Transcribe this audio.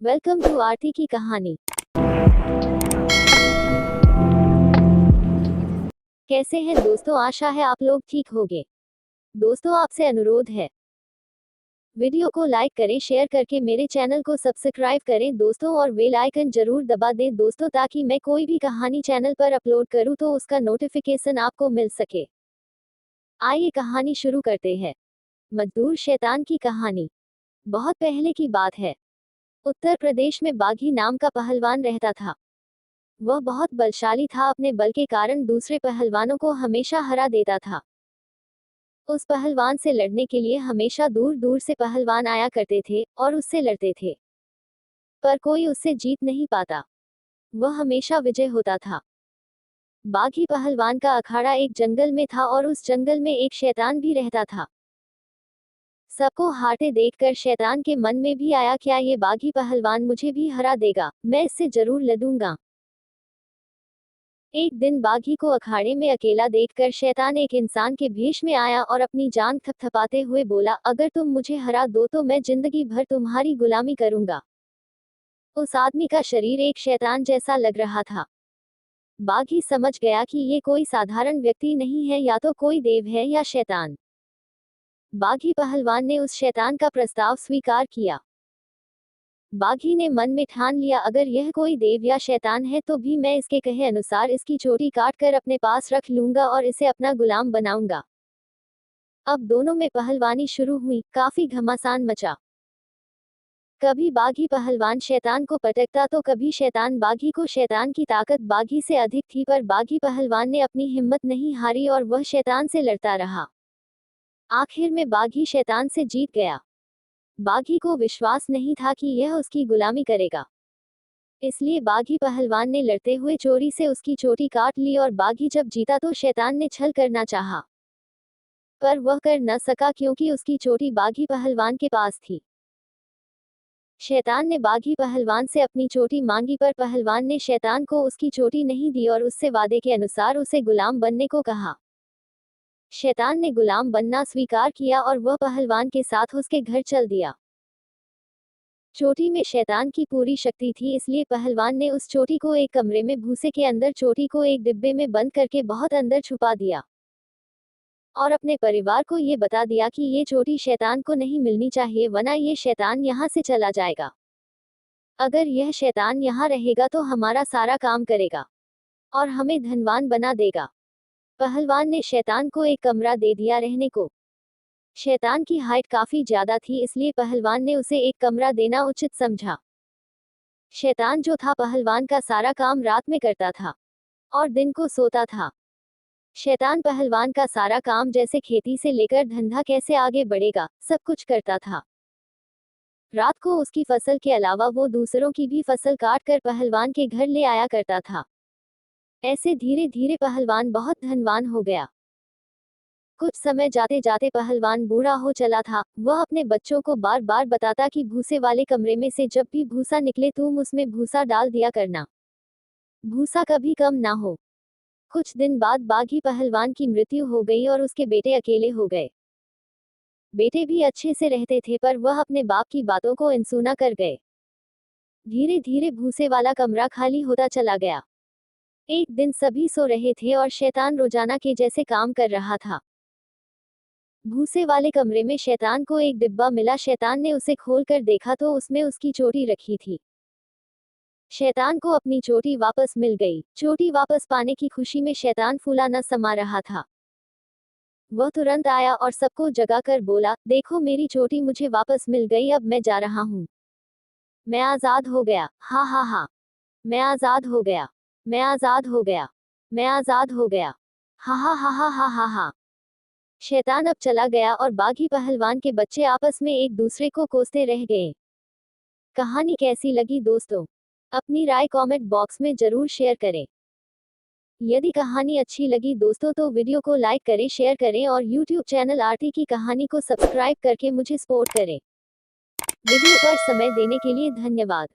Welcome to आरती की कहानी। कैसे हैं दोस्तों, आशा है आप लोग ठीक होंगे। दोस्तों, आपसे अनुरोध है, वीडियो को लाइक करें, शेयर करके मेरे चैनल को सब्सक्राइब करें दोस्तों, और बेल आइकन जरूर दबा दें दोस्तों, ताकि मैं कोई भी कहानी चैनल पर अपलोड करूं तो उसका नोटिफिकेशन आपको मिल सके। आइए कहानी शुरू करते हैं। मजदूर शैतान की कहानी। बहुत पहले की बात है। उत्तर प्रदेश में बाघी नाम का पहलवान रहता था। वह बहुत बलशाली था, अपने बल के कारण दूसरे पहलवानों को हमेशा हरा देता था। उस पहलवान से लड़ने के लिए हमेशा दूर दूर से पहलवान आया करते थे और उससे लड़ते थे, पर कोई उससे जीत नहीं पाता। वह हमेशा विजय होता था। बाघी पहलवान का अखाड़ा एक जंगल में था और उस जंगल में एक शैतान भी रहता था। सबको हारते देखकर शैतान के मन में भी आया, क्या ये बाघी पहलवान मुझे भी हरा देगा, मैं इससे जरूर लड़ूंगा। एक दिन बाघी को अखाड़े में अकेला देखकर शैतान एक इंसान के भेष में आया और अपनी जान थपथपाते हुए बोला, अगर तुम मुझे हरा दो तो मैं जिंदगी भर तुम्हारी गुलामी करूंगा। उस आदमी का शरीर एक शैतान जैसा लग रहा था। बाघी समझ गया कि ये कोई साधारण व्यक्ति नहीं है, या तो कोई देव है या शैतान। बाघी पहलवान ने उस शैतान का प्रस्ताव स्वीकार किया। बाघी ने मन में ठान लिया, अगर यह कोई देव या शैतान है तो भी मैं इसके कहे अनुसार इसकी चोटी काट कर अपने पास रख लूंगा और इसे अपना गुलाम बनाऊंगा। अब दोनों में पहलवानी शुरू हुई। काफी घमासान मचा। कभी बाघी पहलवान शैतान को पटकता तो कभी शैतान बाघी को। शैतान की ताकत बाघी से अधिक थी, पर बाघी पहलवान ने अपनी हिम्मत नहीं हारी और वह शैतान से लड़ता रहा। आखिर में बाघी शैतान से जीत गया। बाघी को विश्वास नहीं था कि यह उसकी गुलामी करेगा, इसलिए बाघी पहलवान ने लड़ते हुए चोरी से उसकी चोटी काट ली, और बाघी जब जीता तो शैतान ने छल करना चाहा, पर वह कर न सका क्योंकि उसकी चोटी बाघी पहलवान के पास थी। शैतान ने बाघी पहलवान से अपनी चोटी मांगी, पर पहलवान ने शैतान को उसकी चोटी नहीं दी और उससे वादे के अनुसार उसे गुलाम बनने को कहा। शैतान ने गुलाम बनना स्वीकार किया और वह पहलवान के साथ उसके घर चल दिया। चोटी में शैतान की पूरी शक्ति थी, इसलिए पहलवान ने उस चोटी को एक कमरे में भूसे के अंदर चोटी को एक डिब्बे में बंद करके बहुत अंदर छुपा दिया, और अपने परिवार को ये बता दिया कि ये चोटी शैतान को नहीं मिलनी चाहिए, वरना ये शैतान यहाँ से चला जाएगा। अगर यह शैतान यहाँ रहेगा तो हमारा सारा काम करेगा और हमें धनवान बना देगा। पहलवान ने शैतान को एक कमरा दे दिया रहने को। शैतान की हाइट काफी ज्यादा थी, इसलिए पहलवान ने उसे एक कमरा देना उचित समझा। शैतान जो था पहलवान का सारा काम रात में करता था और दिन को सोता था। शैतान पहलवान का सारा काम, जैसे खेती से लेकर धंधा कैसे आगे बढ़ेगा, सब कुछ करता था। रात को उसकी फसल के अलावा वो दूसरों की भी फसल काट कर पहलवान के घर ले आया करता था। ऐसे धीरे धीरे पहलवान बहुत धनवान हो गया। कुछ समय जाते जाते पहलवान बूढ़ा हो चला था। वह अपने बच्चों को बार बार बताता कि भूसे वाले कमरे में से जब भी भूसा निकले तुम उसमें भूसा डाल दिया करना, भूसा कभी कम ना हो। कुछ दिन बाद बाघी पहलवान की मृत्यु हो गई और उसके बेटे अकेले हो गए। बेटे भी अच्छे से रहते थे, पर वह अपने बाप की बातों को अनसुना कर गए। धीरे धीरे भूसे वाला कमरा खाली होता चला गया। एक दिन सभी सो रहे थे और शैतान रोजाना के जैसे काम कर रहा था। भूसे वाले कमरे में शैतान को एक डिब्बा मिला। शैतान ने उसे खोलकर देखा तो उसमें उसकी चोटी रखी थी। शैतान को अपनी चोटी वापस मिल गई। चोटी वापस पाने की खुशी में शैतान फूला न समा रहा था। वह तुरंत आया और सबको जगाकर बोला, देखो मेरी चोटी मुझे वापस मिल गई, अब मैं जा रहा हूँ। मैं आजाद हो गया, हा हा हा। मैं आजाद हो गया, मैं आजाद हो गया, मैं आजाद हो गया, हा हा हा हा हा हा हा। शैतान अब चला गया और बाघी पहलवान के बच्चे आपस में एक दूसरे को कोसते रह गए। कहानी कैसी लगी दोस्तों? अपनी राय कमेंट बॉक्स में जरूर शेयर करें। यदि कहानी अच्छी लगी दोस्तों तो वीडियो को लाइक करें, शेयर करें और YouTube चैनल आरती की कहानी को सब्सक्राइब करके मुझे सपोर्ट करें। वीडियो पर समय देने के लिए धन्यवाद।